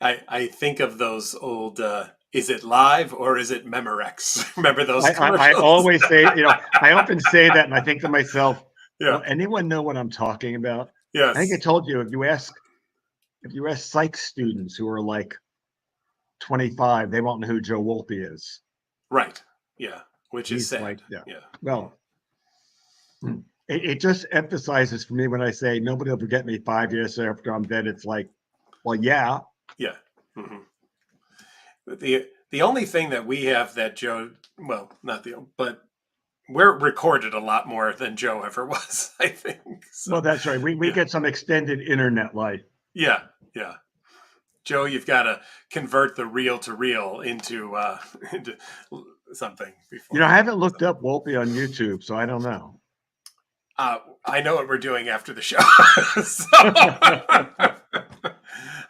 I think of those old, is it live or is it Memorex? Remember those I commercials? always say, I often say that, and I think to myself, Yeah. will anyone know what I'm talking about? I think I Yes. told you if you ask psych students who are like 25, they won't know who Joe Wolpe is. Right. Yeah. Which is He's like, sad. yeah. Yeah. Well, it just emphasizes for me when I say nobody will forget me 5 years after I'm dead. It's like, well, yeah. Yeah. Hmm. The only thing that we have that Joe, well, not the, but we're recorded a lot more than Joe ever was, I think. Well, So, that's right. We yeah. get some extended internet life. Yeah. Yeah. Joe, you've got to convert the reel to reel into into something before I you. haven't looked up Wolpe on YouTube, so I don't know. I know what we're doing after the show.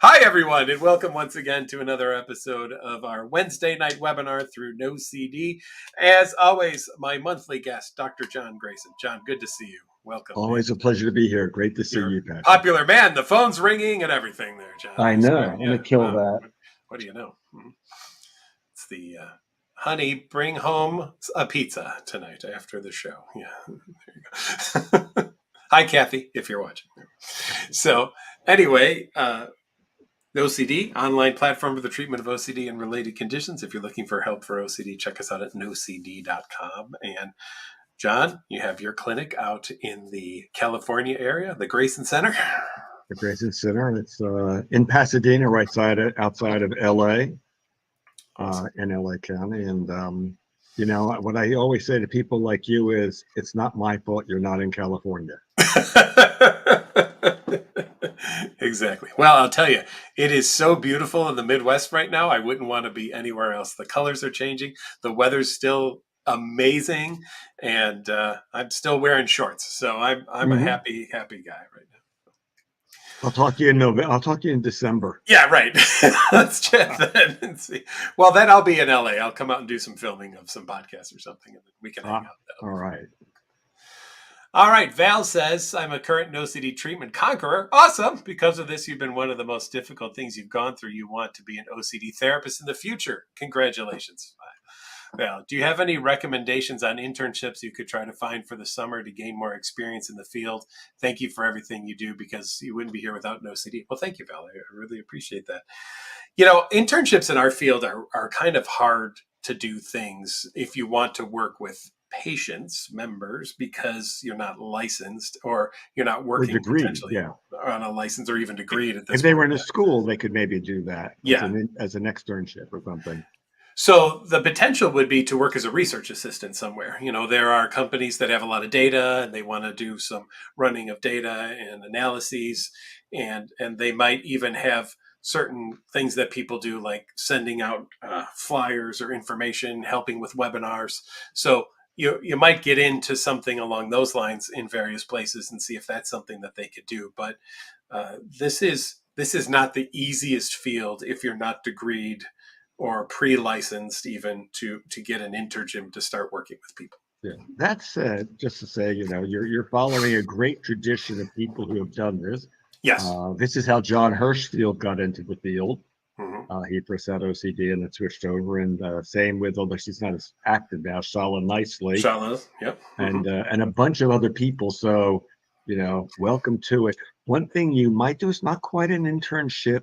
Hi, everyone, and welcome once again to another episode of our Wednesday night webinar through No CD. As always, my monthly guest, Dr. John Grayson. John, good to see you. Welcome. Always a pleasure to be here. Great to see You're you, Patrick. popular man. The phone's ringing and everything there, John. I know. I'm going to kill that. What do you know? It's the honey, bring home a pizza tonight after the show. Yeah, there you go. Hi, Kathy, if you're watching. So, anyway, the OCD, online platform for the treatment of OCD and related conditions. If you're looking for help for OCD, check us out at nocd.com. And John, you have your clinic out in the California area, the Grayson Center. The Grayson Center. It's in Pasadena, outside of LA, Awesome. in LA County. And, what I always say to people like you is, it's not my fault you're not in California. Exactly. Well, I'll tell you, it is so beautiful in the Midwest right now. I wouldn't want to be anywhere else. The colors are changing. The weather's still amazing, and I'm still wearing shorts. So I'm a happy guy right now. I'll talk to you in November. I'll talk to you in December. Yeah, right. Let's chat then and see. Well, then I'll be in LA. I'll come out and do some filming of some podcasts or something, and we can hang out. All right. All right. Val says, I'm a current no-CD treatment conqueror. Awesome. Because of this, you've been one of the most difficult things you've gone through. You want to be an OCD therapist in the future. Congratulations. Val, do you have any recommendations on internships you could try to find for the summer to gain more experience in the field? Thank you for everything you do, because you wouldn't be here without no CD. Well, thank you, Val. I really appreciate that. Internships in our field are kind of hard to do things if you want to work with patients, members, because you're not licensed or you're not working potentially on a license or even degreed at this point. If they were in a school, they could maybe do that as an externship or something. So the potential would be to work as a research assistant somewhere. There are companies that have a lot of data and they want to do some running of data and analyses, and they might even have certain things that people do, like sending out flyers or information, helping with webinars. So you might get into something along those lines in various places and see if that's something that they could do. But this is not the easiest field if you're not degreed or pre-licensed even to get an internship to start working with people. Yeah, that's just to say, you're following a great tradition of people who have done this. Yes. This is how John Hirschfield got into the field. Mm-hmm. He first had OCD and then switched over, and same with, although she's not as active now, Shala Nicely. Shala, yep. And a bunch of other people. So, welcome to it. One thing you might do is not quite an internship,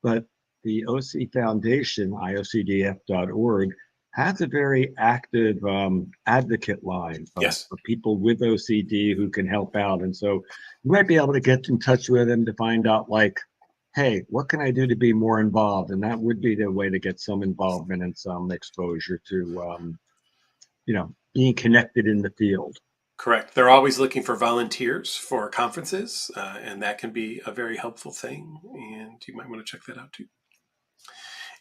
but the OC Foundation, iocdf.org, has a very active advocate line for people with OCD who can help out. And so you might be able to get in touch with them to find out, like, hey, what can I do to be more involved? And that would be the way to get some involvement and some exposure to, being connected in the field. Correct. They're always looking for volunteers for conferences, and that can be a very helpful thing. And you might want to check that out too.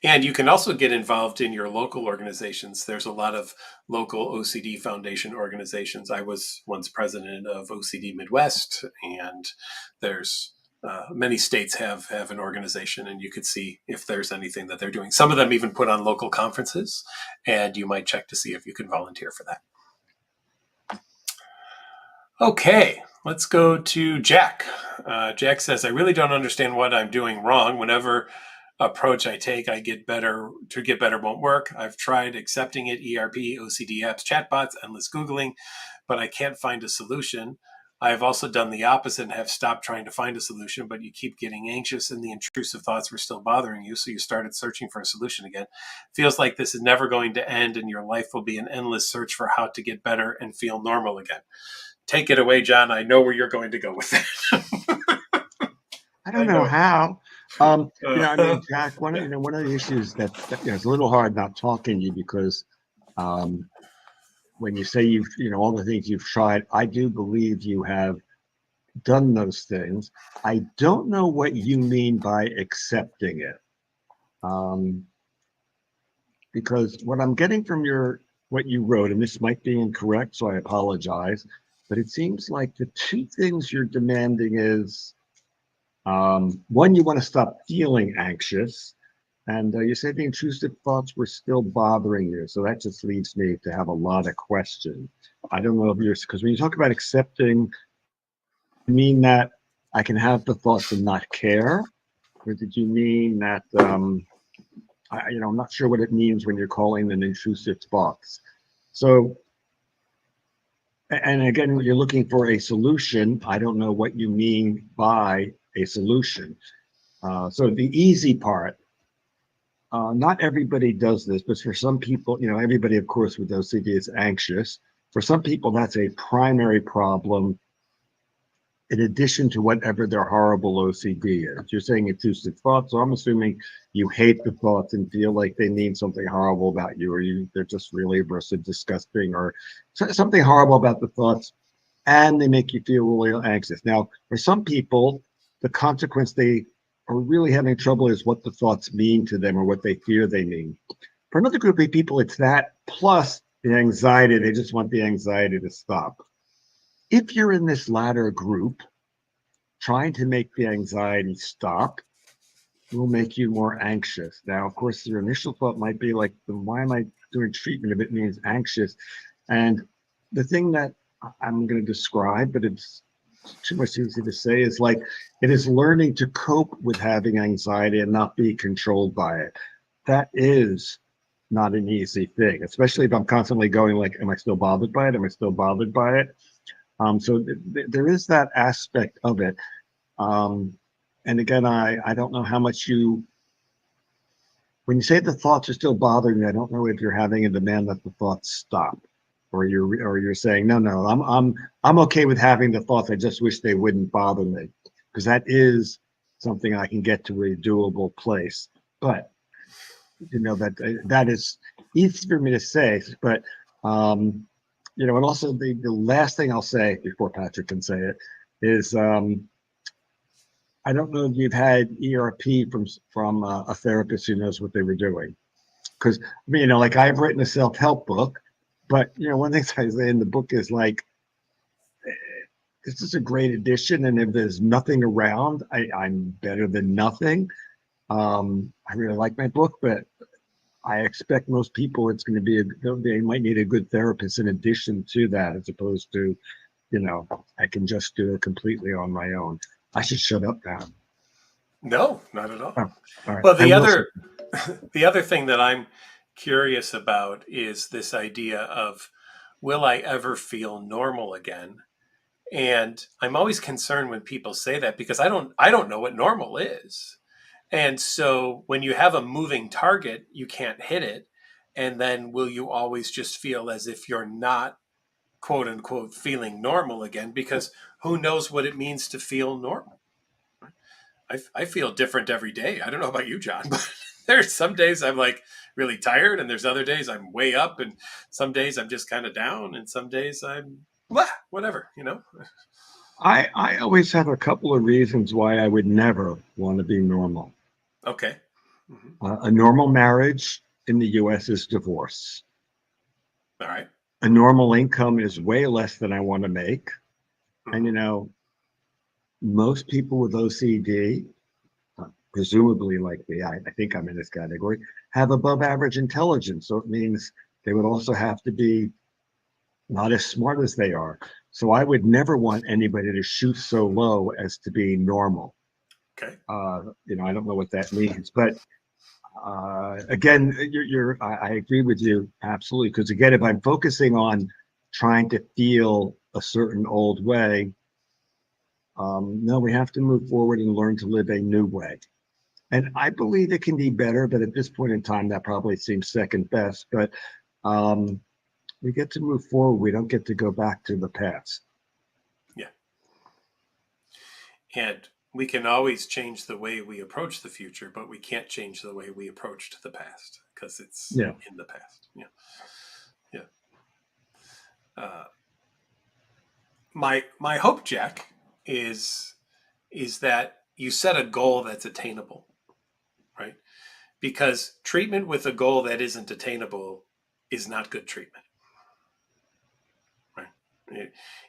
And you can also get involved in your local organizations. There's a lot of local OCD Foundation organizations. I was once president of OCD Midwest, and there's many states have an organization, and you could see if there's anything that they're doing. Some of them even put on local conferences, and you might check to see if you can volunteer for that. Okay, let's go to Jack. Jack says, I really don't understand what I'm doing wrong. Whenever approach I take, I get better. To get better won't work. I've tried accepting it, ERP, OCD apps, chatbots, endless Googling, but I can't find a solution. I've also done the opposite and have stopped trying to find a solution, but you keep getting anxious and the intrusive thoughts were still bothering you. So you started searching for a solution again. Feels like this is never going to end and your life will be an endless search for how to get better and feel normal again. Take it away, John. I know where you're going to go with that. I I don't know know it. how. I mean, Jack, one of the issues that it's a little hard not talking to you because um, when you say all the things you've tried, I do believe you have done those things. I don't know what you mean by accepting it. Um, because what I'm getting from what you wrote, and this might be incorrect, so I apologize, but it seems like the two things you're demanding is one, you want to stop feeling anxious, and you said the intrusive thoughts were still bothering you, so that just leads me to have a lot of questions. I don't know if because when you talk about accepting, you mean that I can have the thoughts and not care, or did you mean that I'm not sure what it means when you're calling them intrusive thoughts. So, and again, you're looking for a solution. I don't know what you mean by a solution. So the easy part, not everybody does this, but for some people, everybody, of course, with OCD is anxious. For some people, that's a primary problem in addition to whatever their horrible OCD is. You're saying intrusive thoughts, so I'm assuming you hate the thoughts and feel like they mean something horrible about you, or they're just really aversive, disgusting, or something horrible about the thoughts, and they make you feel really anxious. Now, for some people, the consequence they are really having trouble is what the thoughts mean to them or what they fear they mean. For another group of people, it's that plus the anxiety. They just want the anxiety to stop. If you're in this latter group, trying to make the anxiety stop will make you more anxious. Now, of course, your initial thought might be like, why am I doing treatment if it means anxious? And the thing that I'm going to describe, but it's too much easy to say, is like it is learning to cope with having anxiety and not be controlled by it. That is not an easy thing, especially if I'm constantly going like, am I still bothered by it? Am I still bothered by it? So there is that aspect of it. And again, I don't know how much when you say the thoughts are still bothering you, I don't know if you're having a demand that the thoughts stop, or you're saying no, I'm okay with having the thoughts. I just wish they wouldn't bother me, because that is something I can get to a doable place. But that is easy for me to say. But and also the last thing I'll say before Patrick can say it is I don't know if you've had ERP from a therapist who knows what they were doing. Because like I've written a self-help book, but one thing I say in the book is like, this is a great addition, and if there's nothing around, I'm better than nothing. I really like my book, but I expect most people it's going to be they might need a good therapist in addition to that, as opposed to I can just do it completely on my own. I should shut up now. No, not at all. Oh, all right. Well, I will. the other thing that I'm curious about is this idea of, will I ever feel normal again? And I'm always concerned when people say that, because I don't know what normal is. And so when you have a moving target, you can't hit it. And then will you always just feel as if you're not, quote unquote, feeling normal again? Because who knows what it means to feel normal? I feel different every day. I don't know about you, John, but there's some days I'm like really tired, and there's other days I'm way up, and some days I'm just kind of down, and some days I'm whatever. I always have a couple of reasons why I would never want to be normal. Okay. Mm-hmm. A normal marriage in the US is divorce. All right. A normal income is way less than I want to make. And, Mm-hmm. most people with OCD, presumably like me, I think I'm in this category, have above average intelligence. So it means they would also have to be not as smart as they are. So I would never want anybody to shoot so low as to be normal. Okay. I don't know what that means, but again, I agree with you absolutely. Because again, if I'm focusing on trying to feel a certain old way, no, we have to move forward and learn to live a new way. And I believe it can be better, but at this point in time, that probably seems second best. But we get to move forward. We don't get to go back to the past. Yeah. And we can always change the way we approach the future, but we can't change the way we approached the past because it's Yeah. in the past. Yeah. Yeah. Uh, my hope, Jack, is that you set a goal that's attainable, right? Because treatment with a goal that isn't attainable is not good treatment, right?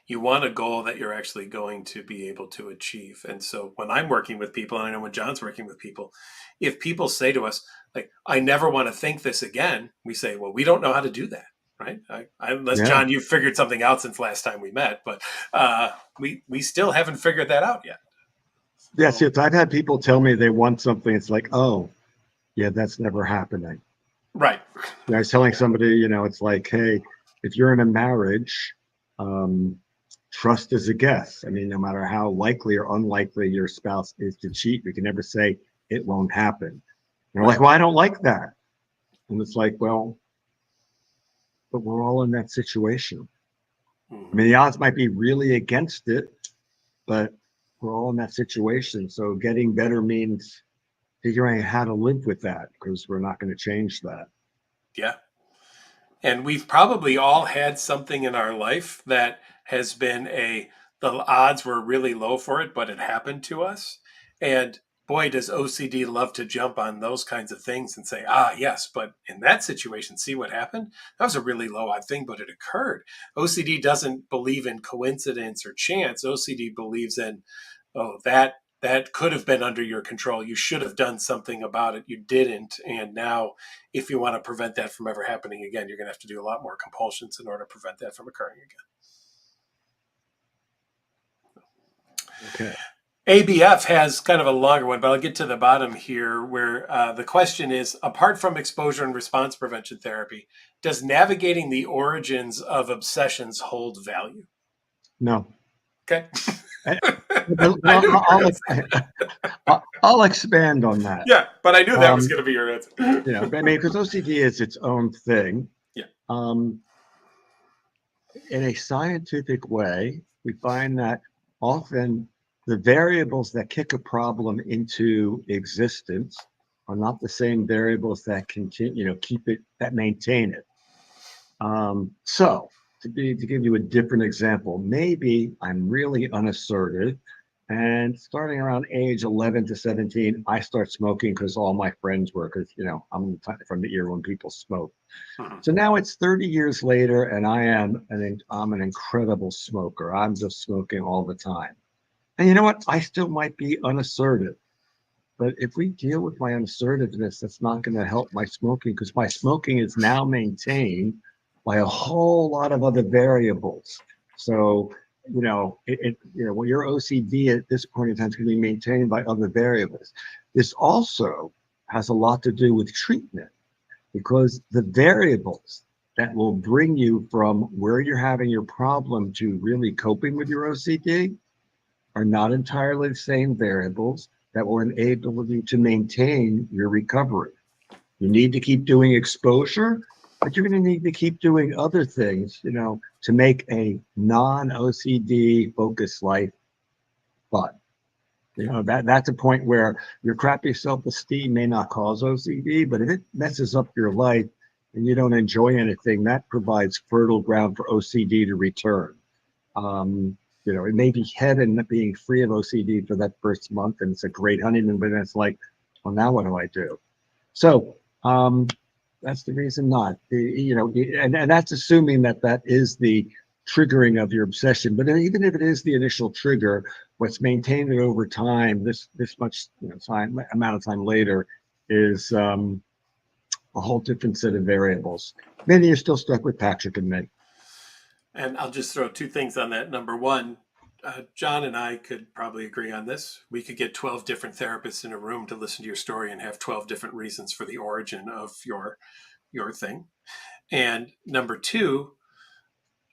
You want a goal that you're actually going to be able to achieve. And so when I'm working with people, and I know when John's working with people, if people say to us, like, I never want to think this again, we say, well, we don't know how to do that. Right. Unless, Yeah. John, you've figured something out since last time we met, but we still haven't figured that out yet. Yes, yes. I've had people tell me they want something. It's like, oh, yeah, that's never happening. Right. I was telling somebody, it's like, hey, if you're in a marriage, trust is a guess. I mean, no matter how likely or unlikely your spouse is to cheat, you can never say it won't happen. And they're like, well, I don't like that. And it's like, well, but we're all in that situation. I mean, the odds might be really against it, but we're all in that situation. So getting better means figuring out how to live with that because we're not going to change that. Yeah. And we've probably all had something in our life that has been the odds were really low for it, but it happened to us. And boy, does OCD love to jump on those kinds of things and say, yes, but in that situation, see what happened? That was a really low odd thing, but it occurred. OCD doesn't believe in coincidence or chance. OCD believes in, that could have been under your control. You should have done something about it. You didn't. And now, if you want to prevent that from ever happening again, you're going to have to do a lot more compulsions in order to prevent that from occurring again. Okay. ABF has kind of a longer one, but I'll get to the bottom here where the question is, apart from exposure and response prevention therapy, does navigating the origins of obsessions hold value? No. Okay. I will expand on that. Yeah, but I knew that was going to be your answer. I mean, because OCD is its own thing. Yeah. In a scientific way, we find that often the variables that kick a problem into existence are not the same variables that continue, keep it, that maintain it. So to give you a different example, maybe I'm really unassertive, and starting around age 11 to 17, I start smoking because all my friends were, because I'm from the era when people smoke. So now it's 30 years later, and I'm an incredible smoker. I'm just smoking all the time. And you know what? I still might be unassertive. But if we deal with my unassertiveness, that's not going to help my smoking, because my smoking is now maintained by a whole lot of other variables. So, well, your OCD at this point in time is going to be maintained by other variables. This also has a lot to do with treatment, because the variables that will bring you from where you're having your problem to really coping with your OCD are not entirely the same variables that will enable you to maintain your recovery. You need to keep doing exposure, but you're going to need to keep doing other things, to make a non-OCD focused life fun. That's a point where your crappy self-esteem may not cause OCD, but if it messes up your life and you don't enjoy anything, that provides fertile ground for OCD to return. It may be heaven being free of OCD for that first month, and it's a great honeymoon, but then it's like, well, now what do I do? So that's the reason not. And that's assuming that is the triggering of your obsession. But even if it is the initial trigger, what's maintained it over time, this much amount of time later, is a whole different set of variables. Maybe you're still stuck with Patrick and me. And I'll just throw two things on that. Number one, John and I could probably agree on this. We could get 12 different therapists in a room to listen to your story and have 12 different reasons for the origin of your thing. And number two,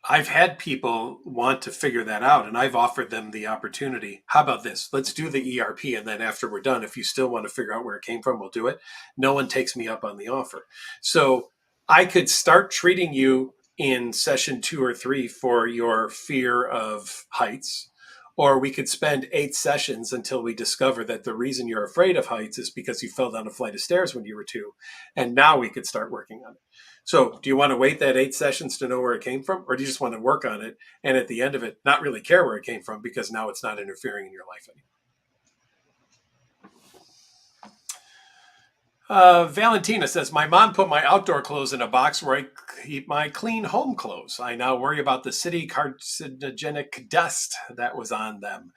I've had people want to figure that out, and I've offered them the opportunity. How about this? Let's do the ERP, and then after we're done, if you still want to figure out where it came from, we'll do it. No one takes me up on the offer. So I could start treating you in session 2 or 3 for your fear of heights, or we could spend 8 sessions until we discover that the reason you're afraid of heights is because you fell down a flight of stairs when you were 2. And now we could start working on it. So, do you want to wait that 8 sessions to know where it came from, or do you just want to work on it and at the end of it not really care where it came from because now it's not interfering in your life anymore? Valentina says, my mom put my outdoor clothes in a box where I keep my clean home clothes. I now worry about the city carcinogenic dust that was on them.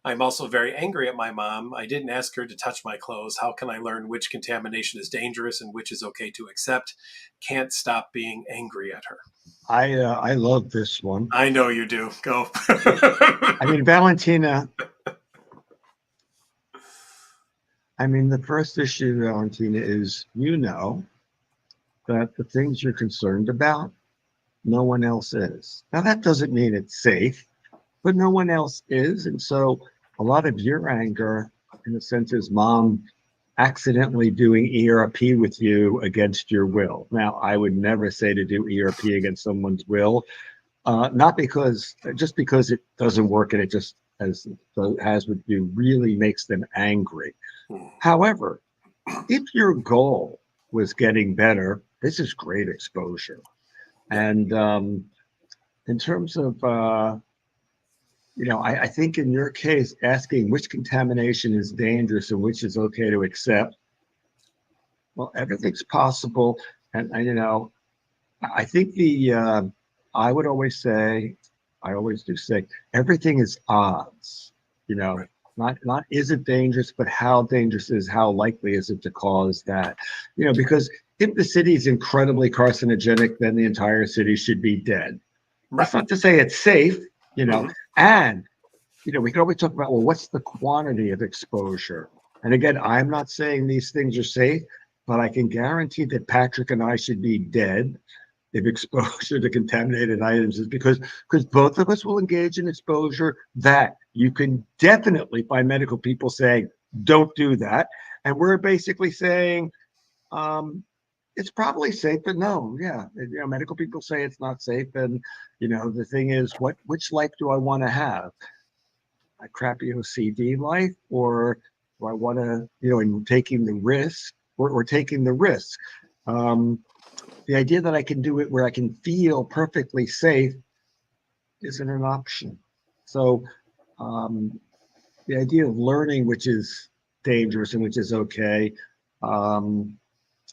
I'm also very angry at my mom. I didn't ask her to touch my clothes. How can I learn which contamination is dangerous and which is okay to accept? Can't stop being angry at her. I love this one. I know you do. Go. I mean, Valentina. I mean, the first issue, Valentina, is that the things you're concerned about, no one else is. Now, that doesn't mean it's safe, but no one else is. And so a lot of your anger, in a sense, is mom accidentally doing ERP with you against your will. Now, I would never say to do ERP against someone's will, not just because it doesn't work and it just has with you really makes them angry. However, if your goal was getting better, this is great exposure. And in terms of, I think in your case, asking which contamination is dangerous and which is okay to accept, well, everything's possible. And I think I would always say, I always do say, everything is odds, Right. not is it dangerous, but how dangerous is, how likely is it to cause that, because if the city is incredibly carcinogenic, then the entire city should be dead. Right. That's not to say it's safe, Mhm. and, we can always talk about, well, what's the quantity of exposure? And again, I'm not saying these things are safe, but I can guarantee that Patrick and I should be dead if exposure to contaminated items is because both of us will engage in exposure that you can definitely find medical people saying, don't do that. And we're basically saying, it's probably safe, but no, yeah. Medical people say it's not safe. And, the thing is, which life do I want to have? A crappy OCD life, or do I want to, in taking the risk or taking the risk? The idea that I can do it where I can feel perfectly safe isn't an option. So the idea of learning, which is dangerous and which is okay,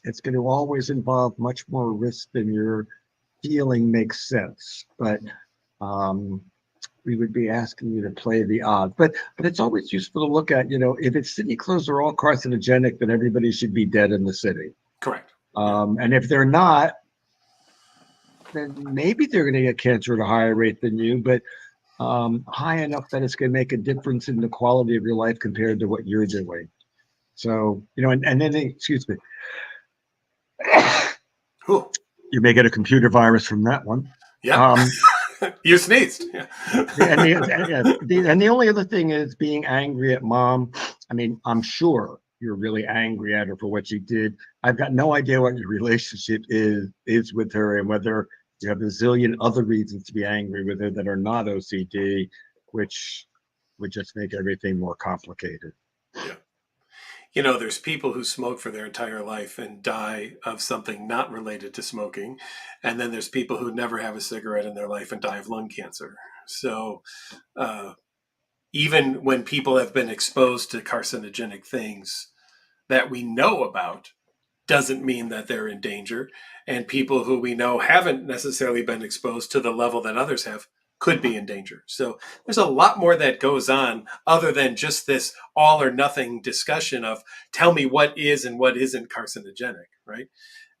it's going to always involve much more risk than your feeling makes sense. But we would be asking you to play the odds. But it's always useful to look at, if it's city clothes are all carcinogenic, then everybody should be dead in the city. Correct. And if they're not, then maybe they're going to get cancer at a higher rate than you, but high enough that it's going to make a difference in the quality of your life compared to what you're doing. So, and then, excuse me, Cool. you may get a computer virus from that one. Yeah. You sneezed. Yeah. and the only other thing is being angry at mom. I mean, I'm sure you're really angry at her for what she did. I've got no idea what your relationship is with her and whether you have a zillion other reasons to be angry with her that are not OCD, which would just make everything more complicated. Yeah. There's people who smoke for their entire life and die of something not related to smoking. And then there's people who never have a cigarette in their life and die of lung cancer. So even when people have been exposed to carcinogenic things that we know about, doesn't mean that they're in danger. And people who we know haven't necessarily been exposed to the level that others have could be in danger. So there's a lot more that goes on other than just this all or nothing discussion of tell me what is and what isn't carcinogenic, right?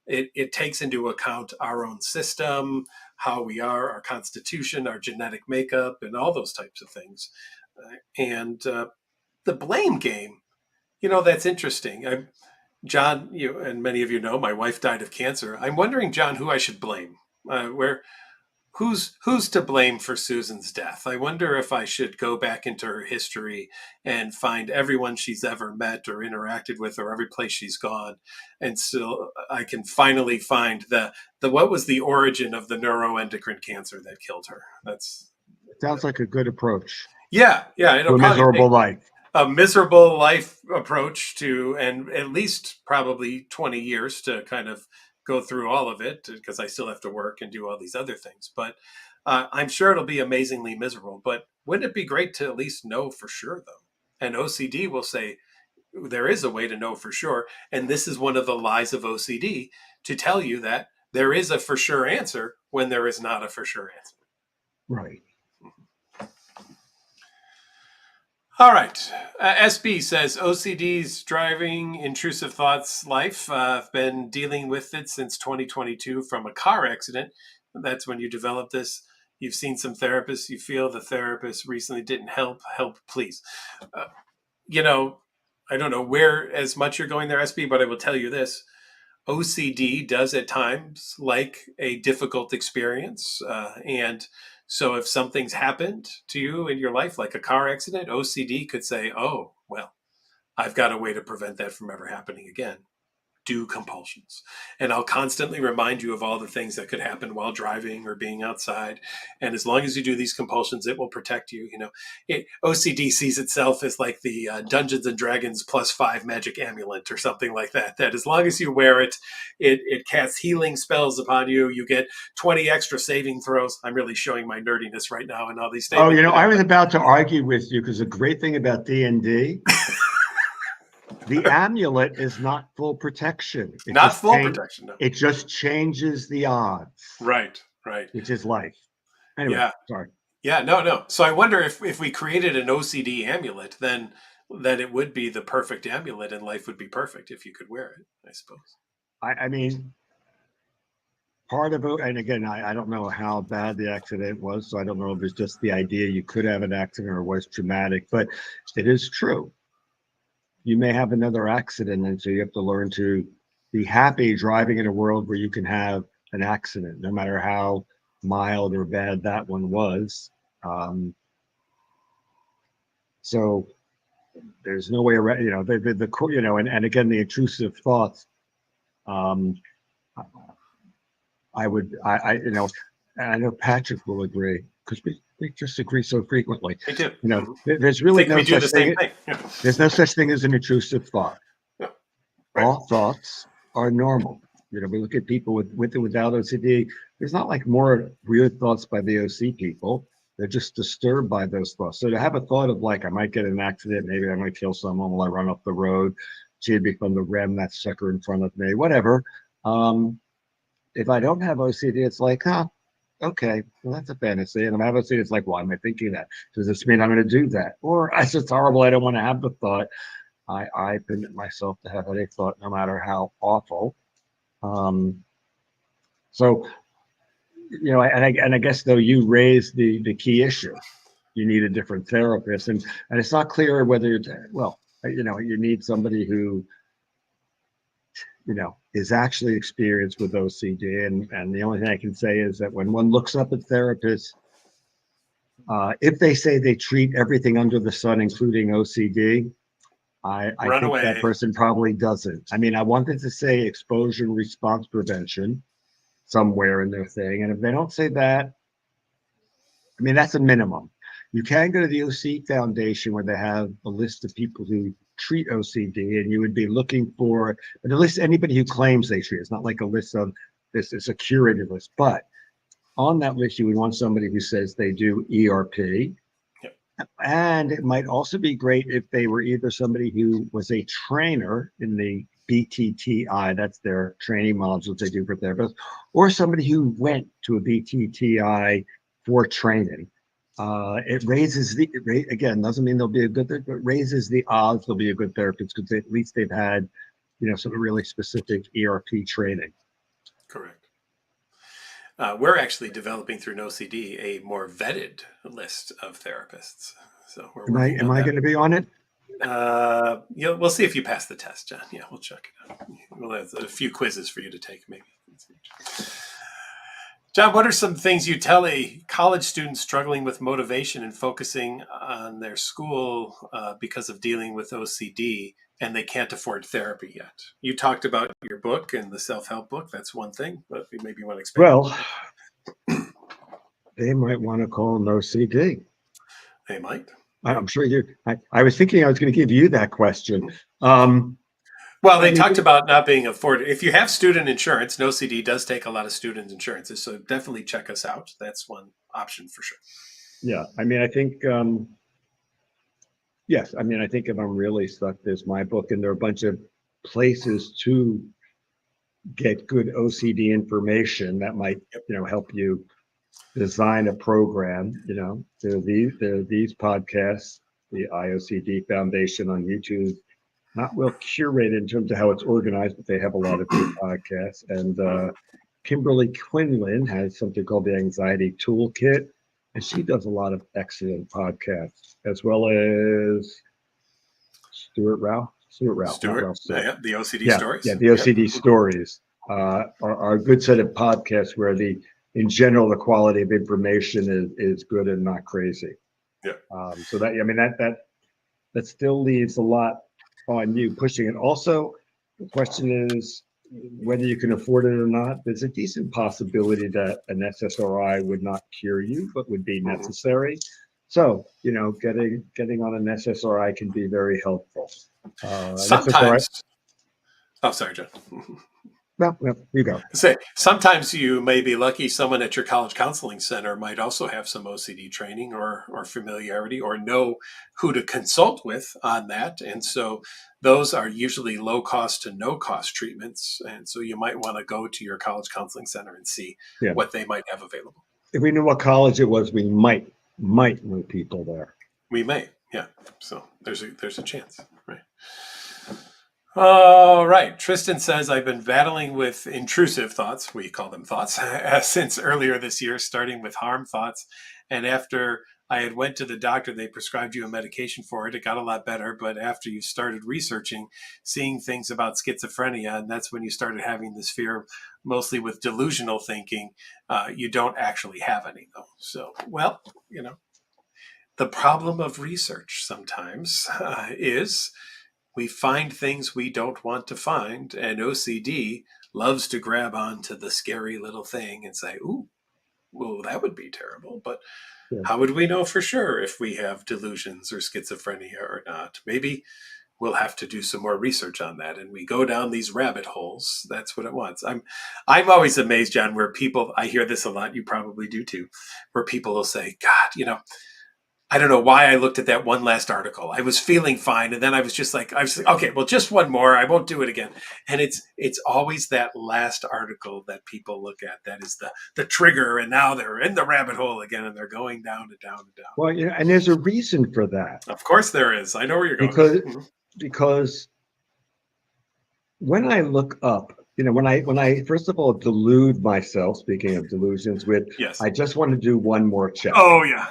It takes into account our own system, how we are, our constitution, our genetic makeup, and all those types of things. And the blame game, that's interesting. John, you and many of you know, my wife died of cancer. I'm wondering, John, who I should blame. Who's to blame for Susan's death? I wonder if I should go back into her history and find everyone she's ever met or interacted with, or every place she's gone, and so I can finally find the what was the origin of the neuroendocrine cancer that killed her. Sounds like a good approach Yeah, to it'll a probably miserable take life. a miserable life approach to, and at least probably 20 years to kind of go through all of it, because I still have to work and do all these other things. But I'm sure it'll be amazingly miserable. But wouldn't it be great to at least know for sure, though? And OCD will say there is a way to know for sure. And this is one of the lies of OCD, to tell you that there is a for sure answer when there is not a for sure answer. Right. All right. SB says OCD's driving intrusive thoughts life. I've been dealing with it since 2022 from a car accident. That's when you develop this. You've seen some therapists. You feel the therapist recently didn't help. Help, please. I don't know where as much you're going there, SB, but I will tell you this. OCD does at times like a difficult experience. And so if something's happened to you in your life, like a car accident, OCD could say, oh, well, I've got a way to prevent that from ever happening again. Do compulsions. And I'll constantly remind you of all the things that could happen while driving or being outside. And as long as you do these compulsions, it will protect you. OCD sees itself as like the Dungeons and Dragons +5 magic amulet or something like that. That as long as you wear it, it casts healing spells upon you. You get 20 extra saving throws. I'm really showing my nerdiness right now and all these statements. I was about to argue with you because the great thing about D&D, the amulet is not full protection. Not full protection. No. It just changes the odds. Right. Which is life. Anyway, yeah. Sorry. Yeah, no. So I wonder if we created an OCD amulet, then it would be the perfect amulet and life would be perfect if you could wear it, I suppose. I mean, part of it, and again, I don't know how bad the accident was, so I don't know if it's just the idea you could have an accident or was traumatic, but it is true. You may have another accident, and so you have to learn to be happy driving in a world where you can have an accident, no matter how mild or bad that one was. So there's no way around, and again, the intrusive thoughts. I know Patrick will agree because we just agree so frequently. Me too. There's really no such thing. Yeah. There's no such thing as an intrusive thought. Yeah. Right. All thoughts are normal. We look at people with and without OCD. There's not like more weird thoughts by the OC people. They're just disturbed by those thoughts. So to have a thought of like, I might get in an accident, maybe I might kill someone while I run up the road. Gee, it'd be fun to ram that sucker in front of me, whatever. If I don't have OCD, it's like, okay, well, that's a fantasy. And if I have OCD, it's like, why am I thinking that? Does this mean I'm going to do that? Or it's just horrible. I don't want to have the thought. I permit myself to have any thought, no matter how awful. So, and I guess though you raised the key issue, you need a different therapist, and it's not clear whether you need somebody who is actually experienced with OCD, and the only thing I can say is that when one looks up at therapists, if they say they treat everything under the sun, including OCD, I think that person probably doesn't. I mean, I wanted to say exposure and response prevention somewhere in their thing. And if they don't say that, I mean, that's a minimum. You can go to the OC Foundation where they have a list of people who treat OCD, and you would be looking for at least anybody who claims they treat. It's not like a list of this is a curated list, but on that list, you would want somebody who says they do ERP. And it might also be great if they were either somebody who was a trainer in the BTTI, that's their training modules they do for therapists, or somebody who went to a BTTI for training. It raises again, doesn't mean they'll be a good therapist, but raises the odds they'll be a good therapist because at least they've had, some really specific ERP training. Correct. We're actually developing through OCD a more vetted list of therapists. So we're working Am on I that. going to be on it? We'll see if you pass the test, John. Yeah, we'll check it out. We'll have a few quizzes for you to take, maybe. John, what are some things you tell a college student struggling with motivation and focusing on their school because of dealing with OCD and they can't afford therapy yet? You talked about your book and the self-help book. That's one thing, but maybe you want to expand. Well, they might want to call an OCD. They might. I'm sure you. I was thinking I was going to give you that question. Well, they talked about not being afforded. If you have student insurance, OCD does take a lot of student insurances, so definitely check us out. That's one option for sure. Yeah, I mean, I think yes. I mean, I think if I'm really stuck, there's my book, and there are a bunch of places to get good OCD information that might, help you design a program. There are these podcasts, the IOCD Foundation on YouTube, not well curated in terms of how it's organized, but they have a lot of good podcasts. And Kimberly Quinlan has something called the Anxiety Toolkit, and she does a lot of excellent podcasts, as well as Stuart Rao. The OCD stories. Yeah, the OCD stories are a good set of podcasts where in general, the quality of information is good and not crazy. Yeah. So that still leaves a lot on you pushing it. Also, the question is whether you can afford it or not. There's a decent possibility that an SSRI would not cure you, but would be necessary. So, getting on an SSRI can be very helpful. Sometimes. Oh, sorry, John. No, you go. Sometimes you may be lucky someone at your college counseling center might also have some OCD training or familiarity or know who to consult with on that. And so those are usually low cost to no cost treatments. And so you might want to go to your college counseling center and see what they might have available. If we knew what college it was, we might know people there. We may, yeah. So there's a chance, right? All right. Tristan says, I've been battling with intrusive thoughts. We call them thoughts since earlier this year, starting with harm thoughts. And after I had went to the doctor, they prescribed you a medication for it. It got a lot better. But after you started researching, seeing things about schizophrenia, and that's when you started having this fear, mostly with delusional thinking, you don't actually have any, though. So, well, the problem of research sometimes is we find things we don't want to find, and OCD loves to grab onto the scary little thing and say, ooh, well, that would be terrible. But how would we know for sure if we have delusions or schizophrenia or not? Maybe we'll have to do some more research on that. And we go down these rabbit holes. That's what it wants. I'm always amazed, John, where people, I hear this a lot, you probably do too, where people will say, God, I don't know why I looked at that one last article. I was feeling fine. And then I was like, okay, well, just one more. I won't do it again. And it's always that last article that people look at. That is the trigger. And now they're in the rabbit hole again and they're going down and down and down. Well, and there's a reason for that. Of course there is. I know where you're going. Because when I look up, when I first of all delude myself, speaking of delusions, I just want to do one more check. Oh, yeah.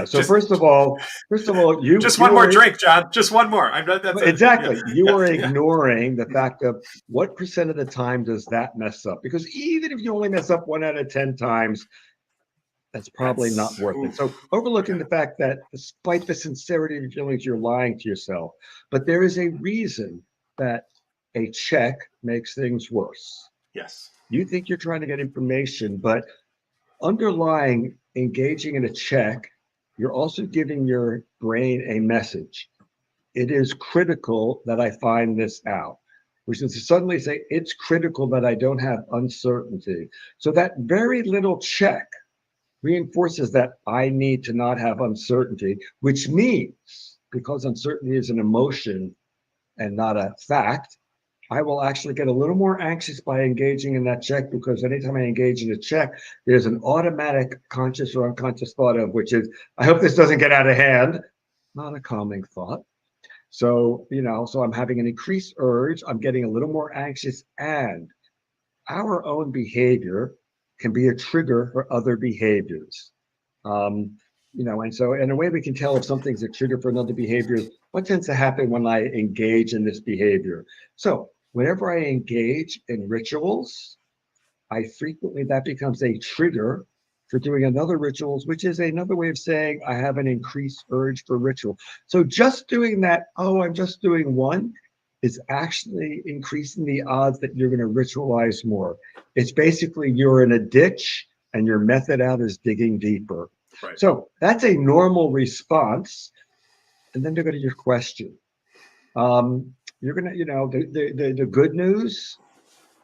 First of all, you just one more drink, John. Just one more. Exactly. You are ignoring the fact of what percent of the time does that mess up? Because even if you only mess up 1 out of 10 times, that's probably not worth it. So overlooking the fact that despite the sincerity of your feelings, you're lying to yourself. But there is a reason that a check makes things worse. Yes. You think you're trying to get information, but underlying engaging in a check, you're also giving your brain a message. It is critical that I find this out, which is to suddenly say, it's critical that I don't have uncertainty. So that very little check reinforces that I need to not have uncertainty, which means because uncertainty is an emotion and not a fact, I will actually get a little more anxious by engaging in that check, because anytime I engage in a check, there's an automatic conscious or unconscious thought of, which is, I hope this doesn't get out of hand. Not a calming thought. So, so I'm having an increased urge. I'm getting a little more anxious, and our own behavior can be a trigger for other behaviors. And so in a way we can tell if something's a trigger for another behavior, what tends to happen when I engage in this behavior. So whenever I engage in rituals, that becomes a trigger for doing another rituals, which is another way of saying I have an increased urge for ritual. So just doing that, I'm just doing one, is actually increasing the odds that you're going to ritualize more. It's basically you're in a ditch and your method out is digging deeper. Right. So that's a normal response. And then to go to your question, you're going to, the good news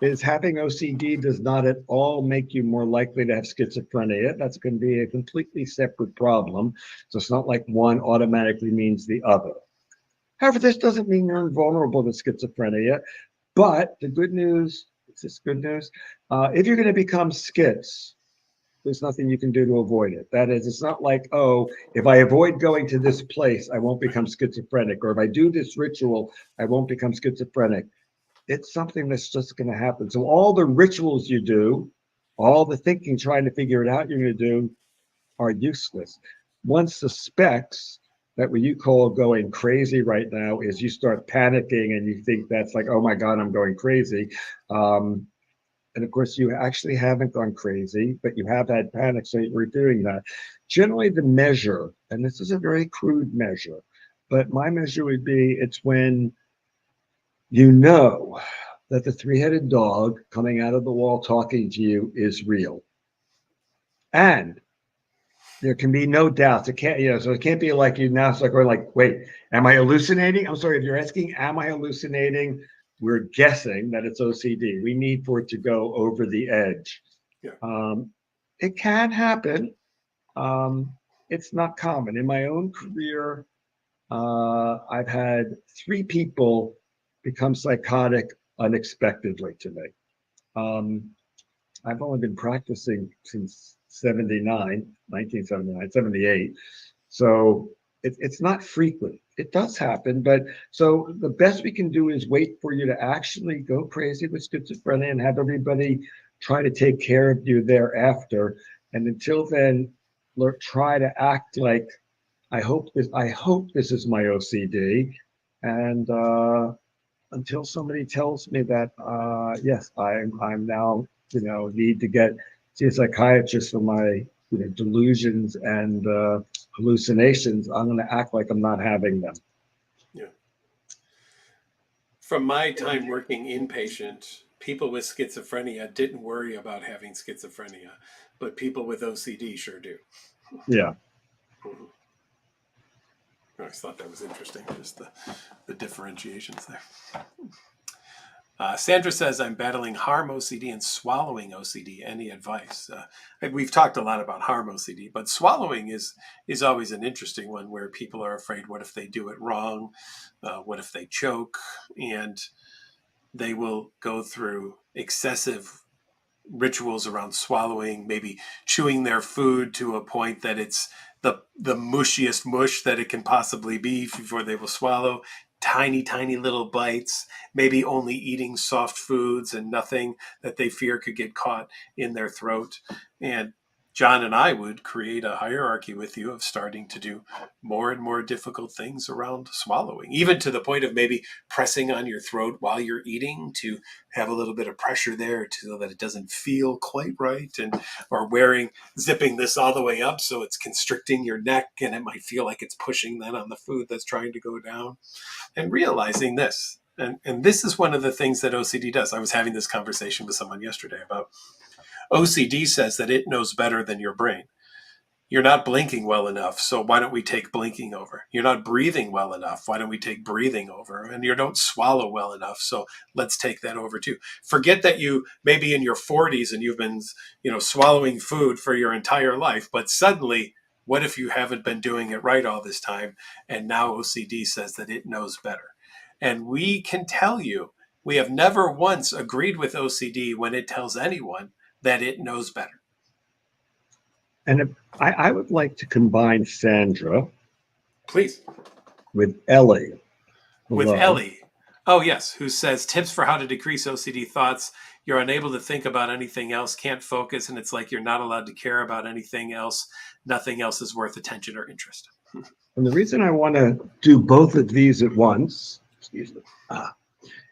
is having OCD does not at all make you more likely to have schizophrenia. That's going to be a completely separate problem. So it's not like one automatically means the other. However, this doesn't mean you're invulnerable to schizophrenia. But the good news, is this good news? If you're going to become schiz, there's nothing you can do to avoid it. That is, it's not like, if I avoid going to this place, I won't become schizophrenic. Or if I do this ritual, I won't become schizophrenic. It's something that's just going to happen. So all the rituals you do, all the thinking, trying to figure it out you're going to do are useless. One suspects that what you call going crazy right now is you start panicking and you think that's like, oh my God, I'm going crazy. And of course, you actually haven't gone crazy, but you have had panic, so you're doing that. Generally, the measure, and this is a very crude measure, but my measure would be it's when you know that the three-headed dog coming out of the wall talking to you is real. And there can be no doubts. It can't, so it can't be like you now start going like, wait, am I hallucinating? I'm sorry, if you're asking, am I hallucinating? We're guessing that it's OCD. We need for it to go over the edge. Yeah. It can happen. It's not common. In my own career, I've had 3 people become psychotic unexpectedly to me. I've only been practicing since 1979, 78. So it's not frequent. It does happen, but so the best we can do is wait for you to actually go crazy with schizophrenia and have everybody try to take care of you thereafter. And until then, try to act like I hope this is my OCD. And until somebody tells me that yes, I'm now need to see a psychiatrist for my delusions and hallucinations, I'm going to act like I'm not having them. Yeah. From my time working inpatient, people with schizophrenia didn't worry about having schizophrenia, but people with OCD sure do. Yeah. Mm-hmm. I always thought that was interesting, just the differentiations there. Sandra says, I'm battling harm OCD and swallowing OCD. Any advice? We've talked a lot about harm OCD, but swallowing is always an interesting one where people are afraid, what if they do it wrong? What if they choke? And they will go through excessive rituals around swallowing, maybe chewing their food to a point that it's the mushiest mush that it can possibly be before they will swallow. Tiny little bites, maybe only eating soft foods and nothing that they fear could get caught in their throat. And John and I would create a hierarchy with you of starting to do more and more difficult things around swallowing, even to the point of maybe pressing on your throat while you're eating to have a little bit of pressure there so that it doesn't feel quite right, or zipping this all the way up so it's constricting your neck and it might feel like it's pushing that on the food that's trying to go down. And realizing this, and this is one of the things that OCD does. I was having this conversation with someone yesterday about OCD says that it knows better than your brain. You're not blinking well enough, so why don't we take blinking over? You're not breathing well enough, why don't we take breathing over? And you don't swallow well enough, so let's take that over too. Forget that you maybe in your 40s and you've been, swallowing food for your entire life, but suddenly, what if you haven't been doing it right all this time? And now OCD says that it knows better. And we can tell you, we have never once agreed with OCD when it tells anyone that it knows better. And I would like to combine Sandra, please, with Ellie. With Ellie. Oh, yes. Who says tips for how to decrease OCD thoughts? You're unable to think about anything else, can't focus, and it's like you're not allowed to care about anything else. Nothing else is worth attention or interest. And the reason I want to do both of these at once, excuse me,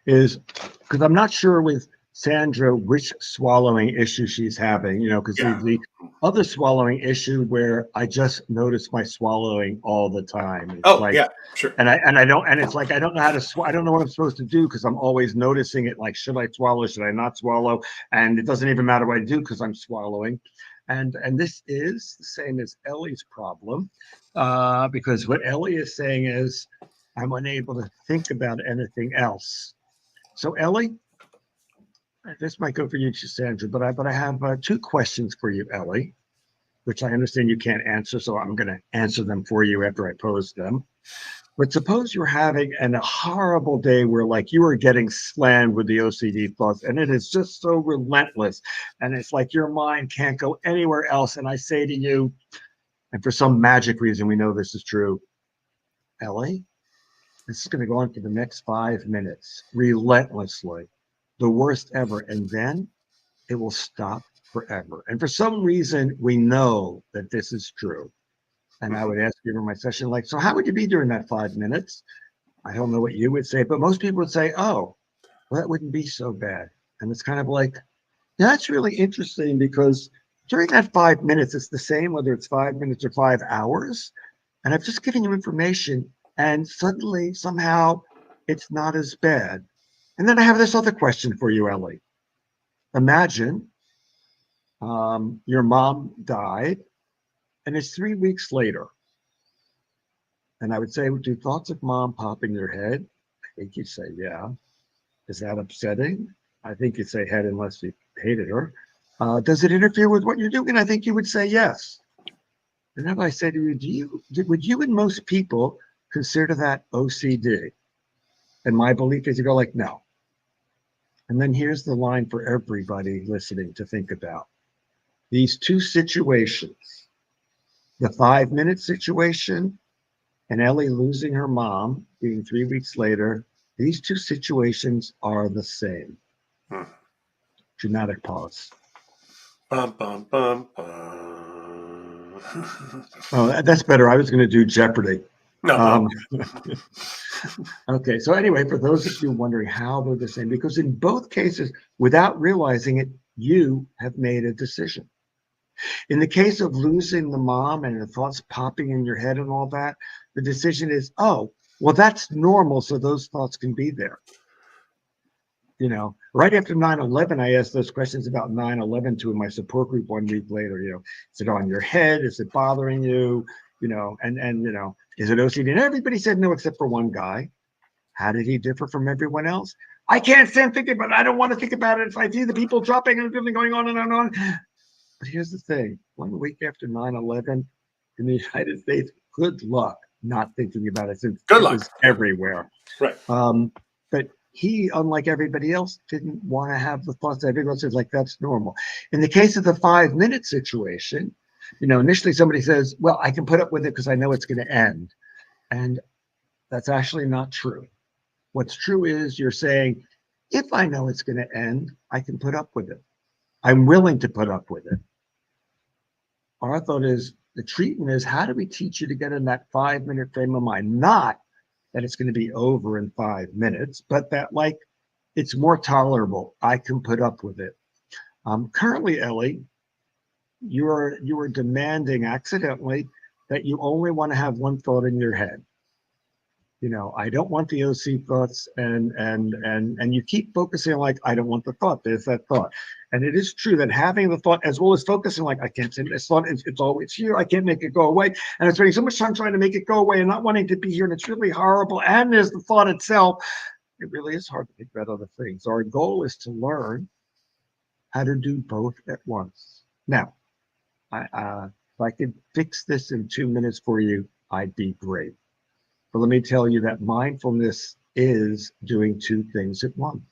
is because I'm not sure with Sandra which swallowing issue she's having, because Yeah. the other swallowing issue where I just notice my swallowing all the time. It's Oh, like, yeah, sure. and it's like I don't know how to I don't know what I'm supposed to do because I'm always noticing it. Like, should I swallow? Should I not swallow? And it doesn't even matter what I do because I'm swallowing. And this is the same as Ellie's problem, because what Ellie is saying is I'm unable to think about anything else. So Ellie, this might go for you, Sandra, but I have two questions for you, Ellie, which I understand you can't answer, so I'm going to answer them for you after I pose them. But suppose you're having a horrible day where like you are getting slammed with the OCD thoughts and it is just so relentless. And it's like your mind can't go anywhere else. And I say to you, and for some magic reason, we know this is true, Ellie, this is going to go on for the next 5 minutes, relentlessly, the worst ever. And then it will stop forever. And for some reason, we know that this is true. And I would ask you in my session, like, so how would you be during that 5 minutes? I don't know what you would say, but most people would say, oh, well, that wouldn't be so bad. And it's kind of like, yeah, that's really interesting because during that 5 minutes, it's the same whether it's 5 minutes or 5 hours. And I've just given you information, and suddenly, somehow, it's not as bad. And then I have this other question for you, Ellie. Imagine your mom died, and it's 3 weeks later. And I would say, do thoughts of mom pop in your head? I think you'd say, yeah. Is that upsetting? I think you'd say head unless you hated her. Does it interfere with what you're doing? I think you would say yes. And then I say to you, would you and most people consider that OCD? And my belief is you go like, no. And then here's the line for everybody listening to think about. These two situations, the 5 minute situation and Ellie losing her mom being 3 weeks later, these two situations are the same. Dramatic pause. Bum, bum, bum, bum. Oh, that's better. I was going to do Jeopardy. No. Okay, so anyway, for those of you wondering how they're the same, because in both cases, without realizing it, you have made a decision. In the case of losing the mom and the thoughts popping in your head and all that, the decision is, oh, well, that's normal, so those thoughts can be there. Right after 9/11, I asked those questions about 9/11 to my support group 1 week later. Is it on your head? Is it bothering you? And is it OCD? And everybody said no, except for one guy. How did he differ from everyone else? I can't stand thinking about it. I don't want to think about it. If I see the people dropping and everything going on and on and on. But here's the thing. 1 week after 9/11 in the United States, good luck not thinking about it since Good it luck. was everywhere. Right. But he, unlike everybody else, didn't want to have the thoughts that everyone says, like, that's normal. In the case of the 5 minute situation, initially somebody says, well, I can put up with it because I know it's going to end. And that's actually not true. What's true is you're saying, if I know it's going to end, I can put up with it. I'm willing to put up with it. Our thought is the treatment is how do we teach you to get in that 5 minute frame of mind? Not that it's going to be over in 5 minutes, but that like it's more tolerable. I can put up with it. Currently, Ellie, you are demanding accidentally that you only want to have one thought in your head. I don't want the OC thoughts, and you keep focusing like I don't want the thought. There's that thought, and it is true that having the thought as well as focusing like I can't say this thought. It's always here. I can't make it go away, and I'm spending so much time trying to make it go away and not wanting to be here, and it's really horrible. And there's the thought itself. It really is hard to think about other things. Our goal is to learn how to do both at once. Now, if I could fix this in 2 minutes for you, I'd be great. But let me tell you that mindfulness is doing two things at once.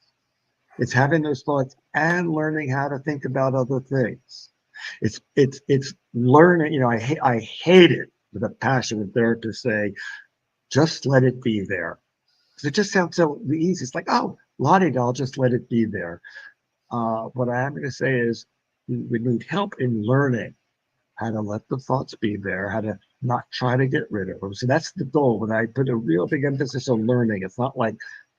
It's having those thoughts and learning how to think about other things. It's learning. I hate it with a passion when therapists say, just let it be there. Because it just sounds so easy. It's like, oh, la-di-da, I'll just let it be there. What I am going to say is we need help in learning how to let the thoughts be there, how to not try to get rid of them. So that's the goal. When I put a real big emphasis on learning, it's not like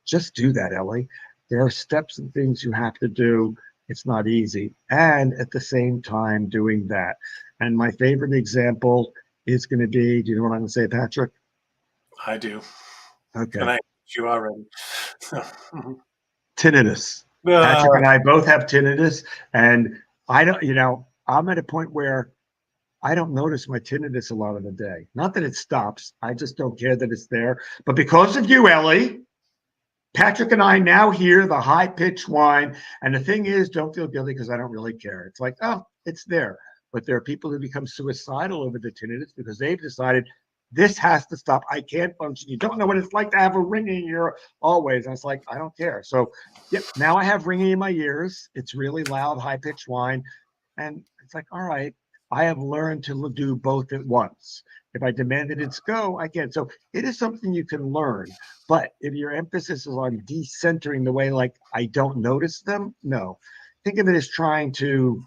just do that, Ellie. There are steps and things you have to do. It's not easy. And at the same time, doing that. And my favorite example is going to be, do you know what I'm going to say, Patrick? I do. Okay. And I you already. Tinnitus. Patrick and I both have tinnitus. And I don't, I'm at a point where I don't notice my tinnitus a lot of the day. Not that it stops. I just don't care that it's there. But because of you, Ellie, Patrick and I now hear the high pitched whine. And the thing is, don't feel guilty because I don't really care. It's like, oh, it's there. But there are people who become suicidal over the tinnitus because they've decided this has to stop. I can't function. You don't know what it's like to have a ringing in your ear always. And it's like, I don't care. So, yep, now I have ringing in my ears. It's really loud, high pitched whine. And it's like, all right, I have learned to do both at once. If I demanded it's go, I can. So it is something you can learn. But if your emphasis is on decentering the way, like I don't notice them, no. Think of it as trying to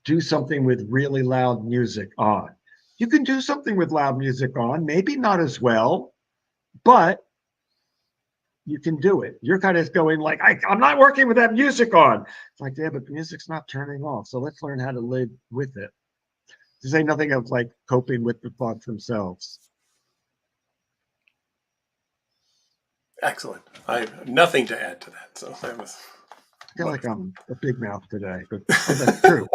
do something with really loud music on. You can do something with loud music on, maybe not as well, but you can do it. You're kind of going like, I'm not working with that music on. It's like, yeah, but the music's not turning off. So let's learn how to live with it. To say nothing of like coping with the thoughts themselves. Excellent. I have nothing to add to that. So that was. I feel like I'm a big mouth today, but that's true.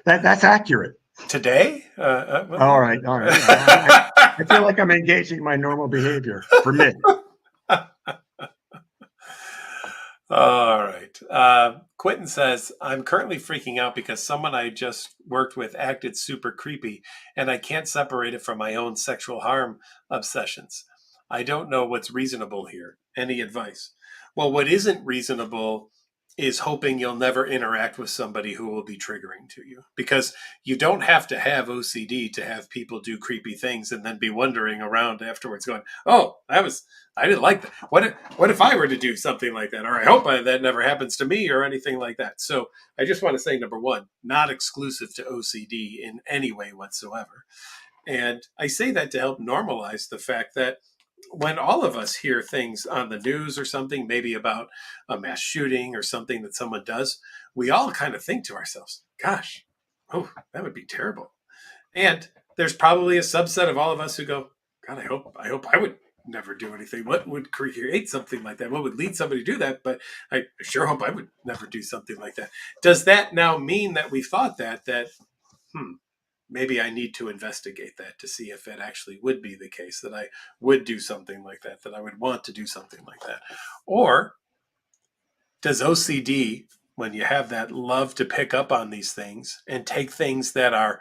That's accurate. Today? All right, all right. I feel like I'm engaging my normal behavior for me. All right. Quentin says, I'm currently freaking out because someone I just worked with acted super creepy and I can't separate it from my own sexual harm obsessions. I don't know what's reasonable here. Any advice? Well, what isn't reasonable is hoping you'll never interact with somebody who will be triggering to you, because you don't have to have OCD to have people do creepy things and then be wondering around afterwards going, oh, I didn't like that. What if I were to do something like that? Or I hope that never happens to me or anything like that. So I just want to say, number one, not exclusive to OCD in any way whatsoever. And I say that to help normalize the fact that when all of us hear things on the news or something, maybe about a mass shooting or something that someone does, we all kind of think to ourselves, gosh, oh, that would be terrible. And there's probably a subset of all of us who go, God, I hope I would never do anything. What would create something like that? What would lead somebody to do that? But I sure hope I would never do something like that. Does that now mean that we thought that maybe I need to investigate that to see if it actually would be the case, that I would do something like that I would want to do something like that? Or does OCD, when you have that love to pick up on these things and take things that are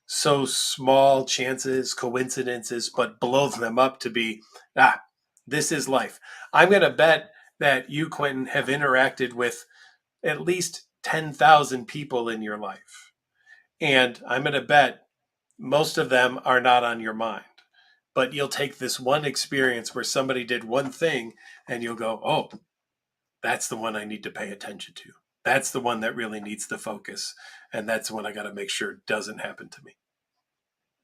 so small chances, coincidences, but blow them up to be, this is life? I'm going to bet that you, Quentin, have interacted with at least 10,000 people in your life. And I'm going to bet most of them are not on your mind. But you'll take this one experience where somebody did one thing and you'll go, oh, that's the one I need to pay attention to. That's the one that really needs the focus. And that's the one I got to make sure doesn't happen to me.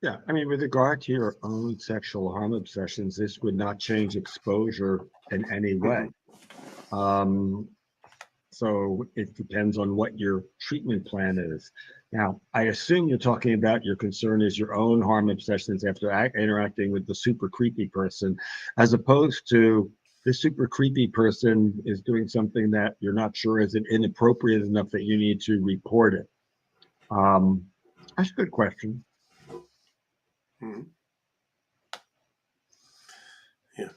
Yeah, I mean, with regard to your own sexual harm obsessions, this would not change exposure in any way. Um, so it depends on what your treatment plan is. Now, I assume you're talking about your concern is your own harm obsessions after interacting with the super creepy person, as opposed to the super creepy person is doing something that you're not sure is inappropriate enough that you need to report it. That's a good question. Mm-hmm. Yeah.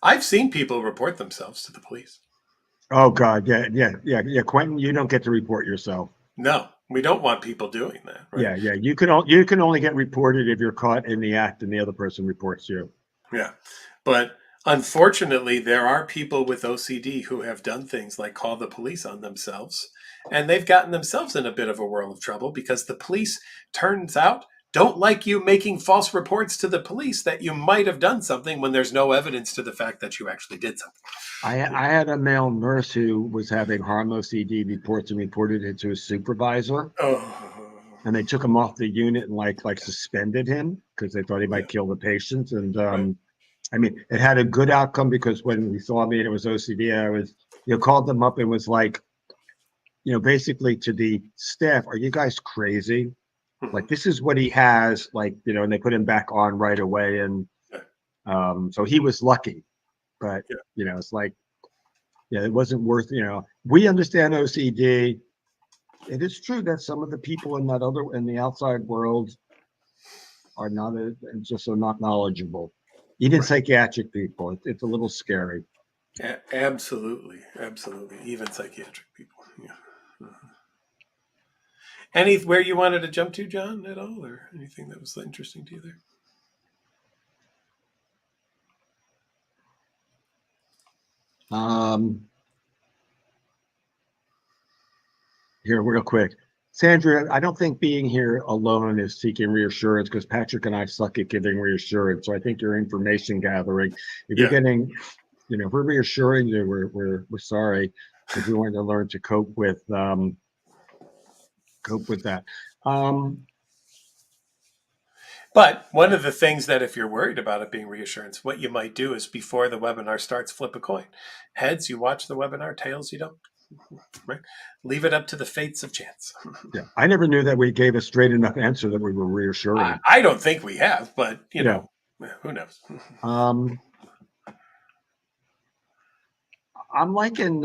I've seen people report themselves to the police. Oh God, yeah. Quentin, you don't get to report yourself. No, we don't want people doing that, right? Yeah. You can only get reported if you're caught in the act and the other person reports you. Yeah. But unfortunately, there are people with OCD who have done things like call the police on themselves. And they've gotten themselves in a bit of a world of trouble because the police, turns out, don't like you making false reports to the police that you might have done something when there's no evidence to the fact that you actually did something. I had a male nurse who was having harm OCD reports and reported it to his supervisor, Oh, and they took him off the unit and like suspended him because they thought he yeah, might kill the patients. And right. I mean, it had a good outcome because when he saw me and it was OCD, I was, called them up and was like, basically to the staff, are you guys crazy? Mm-hmm. Like, this is what he has, like, and they put him back on right away. And Yeah, so he was lucky, but, yeah, it's like, yeah, it wasn't worth, we understand OCD. It is true that some of the people in the outside world are not, just are not knowledgeable. Even right. psychiatric people, it's a little scary. Absolutely, absolutely. Even psychiatric people. Yeah. Uh-huh. Anywhere you wanted to jump to, John, at all, or anything that was interesting to you there? Um, Here, real quick. Sandra, I don't think being here alone is seeking reassurance because Patrick and I suck at giving reassurance. So I think you're information gathering. If you're Yeah. getting, if we're reassuring you, we're sorry because we want to learn to cope with that. Um, But one of the things that if you're worried about it being reassurance, what you might do is before the webinar starts, flip a coin. Heads, you watch the webinar. Tails, you don't. Right? Leave it up to the fates of chance. yeah, I never knew that we gave a straight enough answer that we were reassuring. I don't think we have, but Yeah. who knows? Um, I'm liking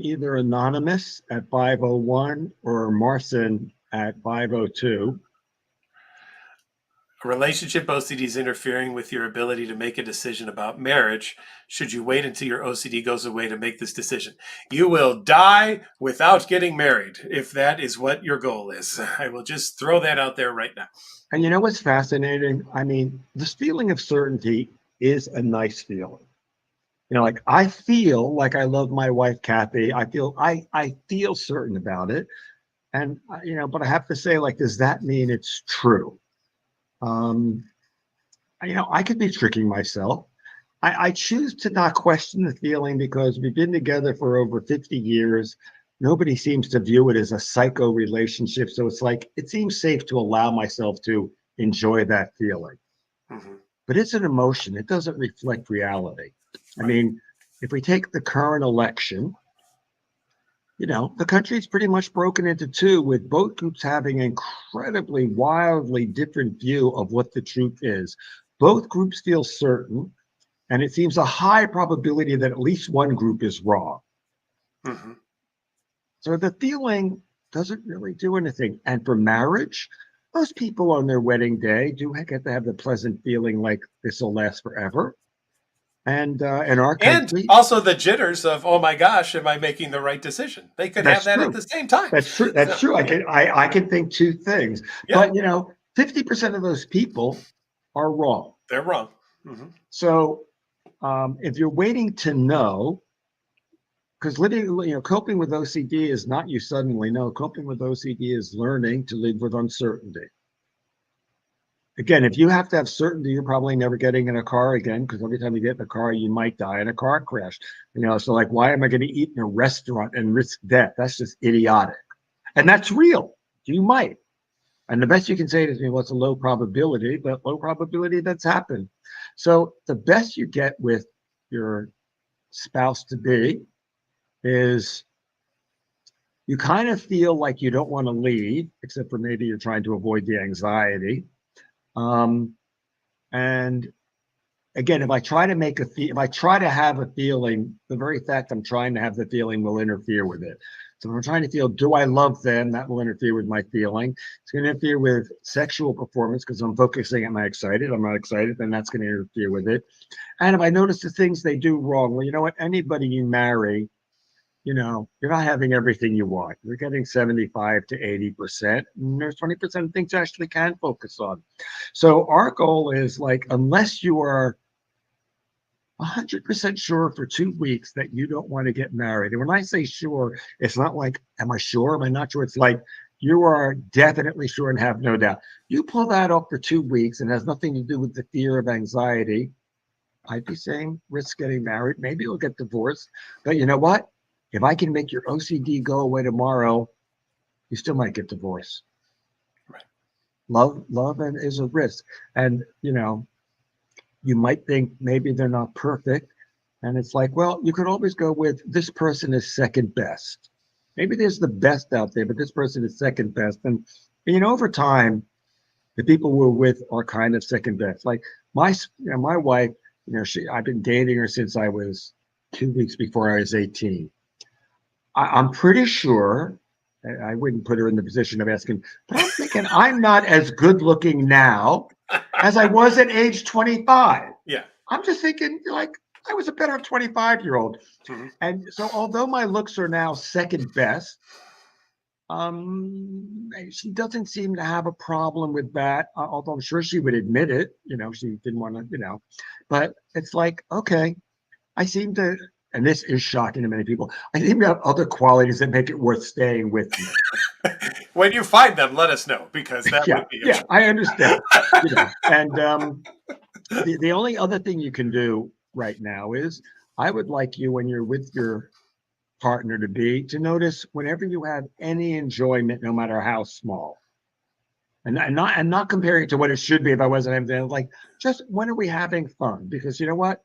either Anonymous at 501 or Marcin at 502. A relationship OCD is interfering with your ability to make a decision about marriage. Should you wait until your OCD goes away to make this decision? You will die without getting married if that is what your goal is. I will just throw that out there right now. And you know what's fascinating? I mean, this feeling of certainty is a nice feeling. Like I feel like I love my wife, Kathy. I feel certain about it. And but I have to say, like, does that mean it's true? Um, I could be tricking myself. I choose to not question the feeling because we've been together for over 50 years. Nobody seems to view it as a psycho relationship. So it's like, it seems safe to allow myself to enjoy that feeling. Mm-hmm. But it's an emotion, it doesn't reflect reality. I Right. mean, if we take the current election, the country's pretty much broken into two, with both groups having an incredibly wildly different view of what the truth is. Both groups feel certain, and it seems a high probability that at least one group is wrong. Mm-hmm. So the feeling doesn't really do anything. And for marriage, most people on their wedding day do get to have the pleasant feeling like this will last forever. And in our And country, also the jitters of, oh my gosh, am I making the right decision? They could have that's that at true. the same time. That's true. That's So, true. yeah, I can think two things, yeah, but 50% of those people are wrong. they're wrong. Mm-hmm. So if you're waiting to know, because coping with OCD is not you suddenly know. Coping with OCD is learning to live with uncertainty. Again, if you have to have certainty, you're probably never getting in a car again, because every time you get in a car, you might die in a car crash. So like, why am I going to eat in a restaurant and risk death? That's just idiotic. And that's real. You might. And the best you can say to me, well, it's a low probability, but low probability that's happened. So the best you get with your spouse to be is you kind of feel like you don't want to leave, except for maybe you're trying to avoid the anxiety. Um, and again, if I try to have a feeling, the very fact I'm trying to have the feeling will interfere with it. So if I'm trying to feel, do I love them? That will interfere with my feeling. It's going to interfere with sexual performance because I'm focusing, am I excited? I'm not excited, then that's going to interfere with it. And if I notice the things they do wrong, well, you know what? Anybody you marry, you're not having everything you want. You're getting 75 to 80%. And there's 20% of things you actually can focus on. So our goal is like, unless you are 100% sure for 2 weeks that you don't want to get married. And when I say sure, it's not like, am I sure? Am I not sure? It's like, You are definitely sure and have no doubt. You pull that off for 2 weeks and has nothing to do with the fear of anxiety. I'd be saying risk getting married. Maybe you'll get divorced. But you know what? If I can make your OCD go away tomorrow, you still might get divorced. Right. Love and is a risk. And you might think maybe they're not perfect. And it's like, well, you could always go with this person is second best. Maybe there's the best out there, but this person is second best. And over time, the people we're with are kind of second best. Like my wife, I've been dating her since I was 2 weeks before I was 18. I'm pretty sure, I wouldn't put her in the position of asking, but I'm thinking I'm not as good looking now as I was at age 25. Yeah. I'm just thinking, like, I was a better 25-year-old. Mm-hmm. And so although my looks are now second best, she doesn't seem to have a problem with that, although I'm sure she would admit it. She didn't want to, but it's like, okay, I seem to, and this is shocking to many people, I seem to have other qualities that make it worth staying with me. When you find them, let us know, because that would be Yeah, I understand. And the only other thing you can do right now is I would like you, when you're with your partner to notice whenever you have any enjoyment, no matter how small. And not comparing it to what it should be if I wasn't having that. Like, just when are we having fun? Because you know what?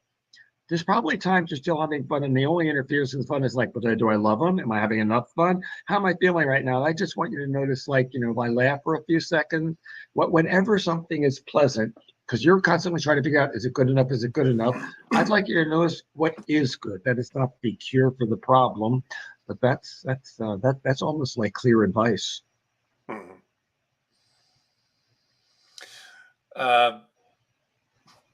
There's probably times you're still having fun, and the only interference in fun is like, but do I love them? Am I having enough fun? How am I feeling right now? I just want you to notice, like, if I laugh for a few seconds, whenever something is pleasant, because you're constantly trying to figure out, is it good enough? Is it good enough? I'd like you to notice what is good. That is not the cure for the problem, but that's almost like clear advice. Mm-hmm. Uh,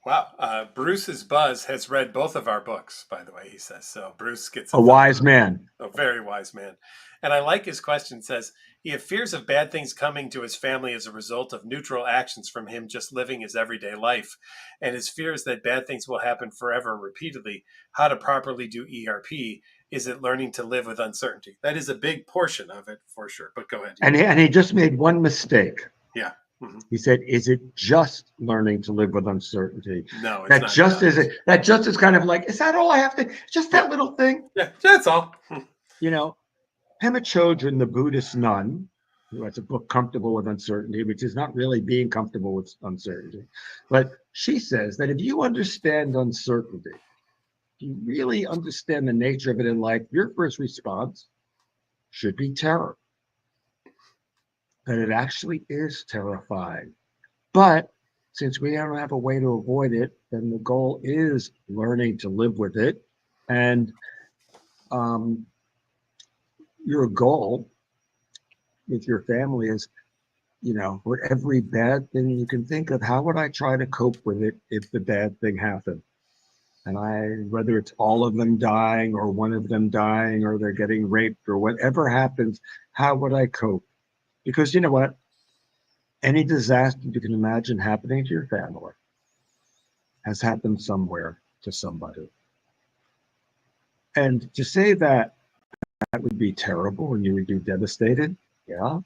wow. Bruce's Buzz has read both of our books, by the way, he says. So Bruce gets A wise man. A very wise man. And I like his question. Says he has fears of bad things coming to his family as a result of neutral actions from him just living his everyday life. And his fears that bad things will happen forever repeatedly. How to properly do ERP. Is it learning to live with uncertainty? That is a big portion of it for sure. But go ahead. And he just made one mistake. Yeah. Mm-hmm. He said, "Is it just learning to live with uncertainty?" No, it's that not. Just is it. That just is kind of like, is that all I have to? Just that little thing. Yeah, that's all. Pema Chodron, the Buddhist nun, who has a book, Comfortable with Uncertainty, which is not really being comfortable with uncertainty, but she says that if you understand uncertainty, if you really understand the nature of it in life, your first response should be terror. That it actually is terrifying. But since we don't have a way to avoid it, then the goal is learning to live with it. And your goal with your family is, for every bad thing you can think of, how would I try to cope with it if the bad thing happened? And whether it's all of them dying or one of them dying or they're getting raped or whatever happens, how would I cope? Because you know what? Any disaster you can imagine happening to your family has happened somewhere to somebody. And to say that would be terrible and you would be devastated, yeah.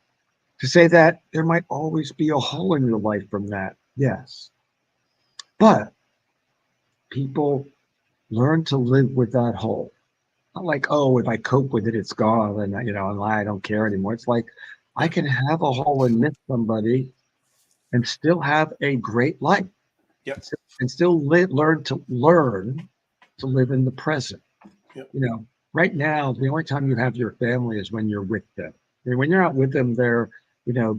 To say that there might always be a hole in your life from that, yes. But people learn to live with that hole. Not like, oh, if I cope with it, it's gone, and and I don't care anymore. It's like I can have a hole and miss somebody and still have a great life. Yep. And still learn to live in the present. Yep. Right now, the only time you have your family is when you're with them. And when you're not with them, they're,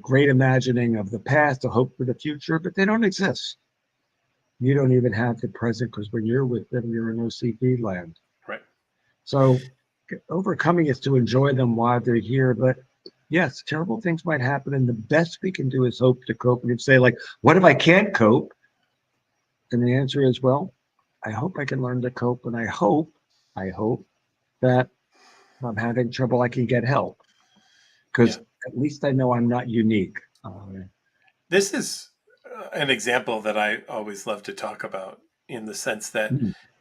great imagining of the past, a hope for the future, but they don't exist. You don't even have the present because when you're with them, you're in OCD land. Right. So overcoming is to enjoy them while they're here. But yes, terrible things might happen. And the best we can do is hope to cope. And you'd say, like, what if I can't cope? And the answer is, well, I hope I can learn to cope. And I hope that if I'm having trouble, I can get help. Because at least I know I'm not unique. This is an example that I always love to talk about, in the sense that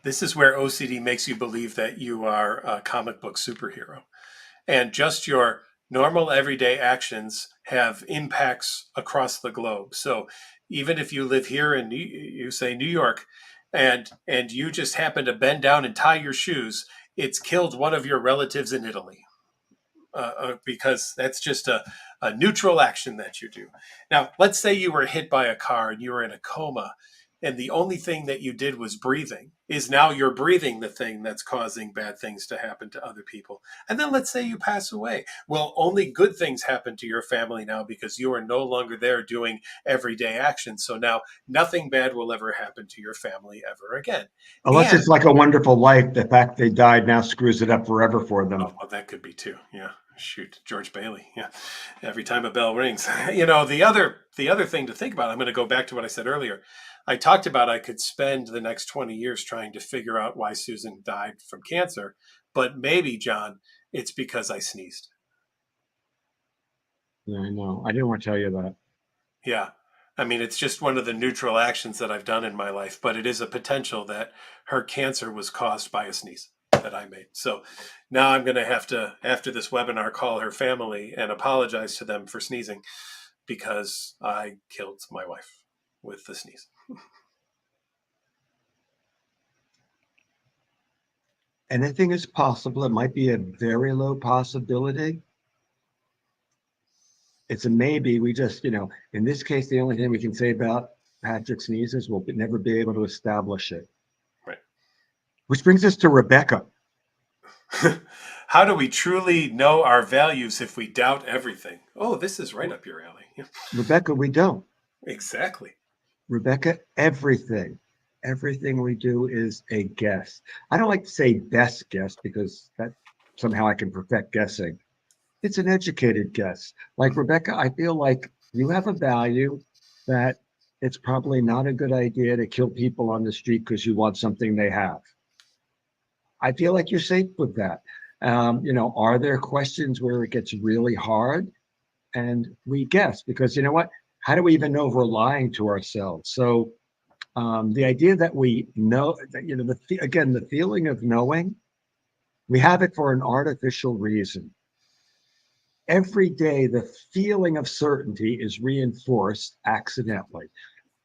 this is where OCD makes you believe that you are a comic book superhero. And just your Normal everyday actions have impacts across the globe. So even if you live here in you say New York, and you just happen to bend down and tie your shoes, it's killed one of your relatives in Italy, because that's just a neutral action that you do. Now, let's say you were hit by a car and you were in a coma, and the only thing that you did was breathing. Is now you're breathing the thing that's causing bad things to happen to other people. And then let's say you pass away. Well, only good things happen to your family now because you are no longer there doing everyday actions. So now nothing bad will ever happen to your family ever again. Unless And it's like A Wonderful Life, the fact they died now screws it up forever for oh, them. well, that could be too. Yeah. Shoot, George Bailey. Yeah. Every time a bell rings. The other thing to think about, I'm going to go back to what I said earlier. I talked about I could spend the next 20 years trying to figure out why Susan died from cancer, but maybe, John, it's because I sneezed. Yeah, I know. I didn't want to tell you that. Yeah. I mean, it's just one of the neutral actions that I've done in my life, but it is a potential that her cancer was caused by a sneeze that I made. So now I'm going to have to, after this webinar, call her family and apologize to them for sneezing because I killed my wife with the sneeze. Anything is possible. It might be a very low possibility. It's a maybe. We just, in this case, the only thing we can say about Patrick sneezes, we'll never be able to establish it. Right. Which brings us to Rebecca. How do we truly know our values if we doubt everything? Oh, this is right up your alley. Yeah. Rebecca, we don't. Exactly. Rebecca, everything we do is a guess. I don't like to say best guess because that somehow I can perfect guessing. It's an educated guess. Like Rebecca, I feel like you have a value that it's probably not a good idea to kill people on the street because you want something they have. I feel like you're safe with that. Are there questions where it gets really hard? And we guess because you know what? How do we even know if we're lying to ourselves? So the idea that we know that, again, the feeling of knowing, we have it for an artificial reason. Every day, the feeling of certainty is reinforced accidentally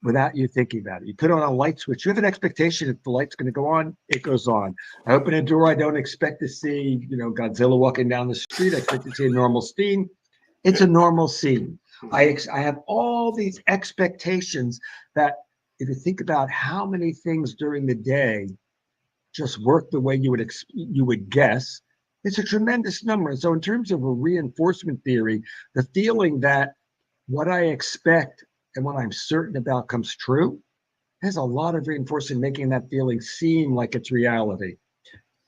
without you thinking about it. You put on a light switch, you have an expectation if the light's going to go on, it goes on. I open a door, I don't expect to see, Godzilla walking down the street. I expect to see a normal scene. It's a normal scene. I have all these expectations that if you think about how many things during the day just work the way you would guess, it's a tremendous number. And so in terms of a reinforcement theory, the feeling that what I expect and what I'm certain about comes true has a lot of reinforcement, making that feeling seem like it's reality.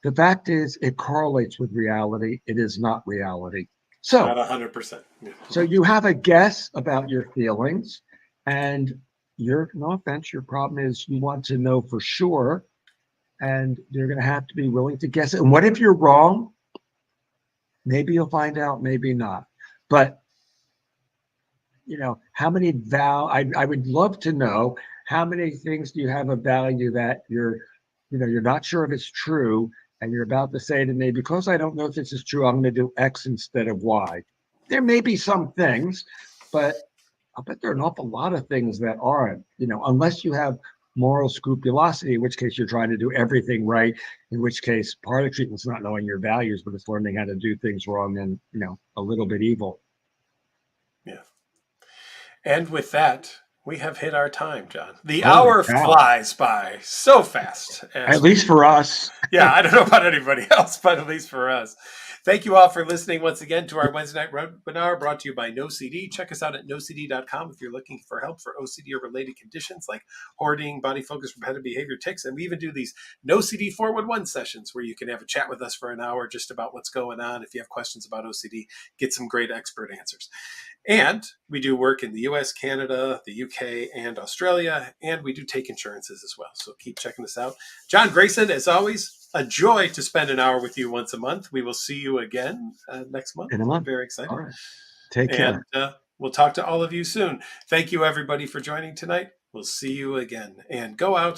The fact is, it correlates with reality. It is not reality. Not So, 100%. so you have a guess about your feelings, and no offense, your problem is you want to know for sure, and you're going to have to be willing to guess it. And what if you're wrong? Maybe you'll find out, maybe not. But how many I would love to know how many things do you have a value that you're not sure if it's true, and you're about to say to me, because I don't know if this is true, I'm going to do X instead of Y. There may be some things, but I'll bet there are an awful lot of things that aren't, unless you have moral scrupulosity, in which case you're trying to do everything right, in which case part of treatment's not knowing your values, but it's learning how to do things wrong and, a little bit evil. Yeah. And with that, we have hit our time, John. The Holy hour cow. flies by so fast. At least for us. Yeah, I don't know about anybody else, but at least for us. Thank you all for listening once again to our Wednesday night webinar brought to you by NoCD. Check us out at nocd.com if you're looking for help for OCD or related conditions like hoarding, body focus, repetitive behavior, tics. And we even do these NoCD 411 sessions where you can have a chat with us for an hour just about what's going on. If you have questions about OCD, get some great expert answers. And we do work in the US, Canada, the UK, and Australia, and we do take insurances as well. So keep checking us out. John Grayson, as always, a joy to spend an hour with you once a month. We will see you again next month. In a month. I'm very excited. All right. Take care. And we'll talk to all of you soon. Thank you, everybody, for joining tonight. We'll see you again. And go out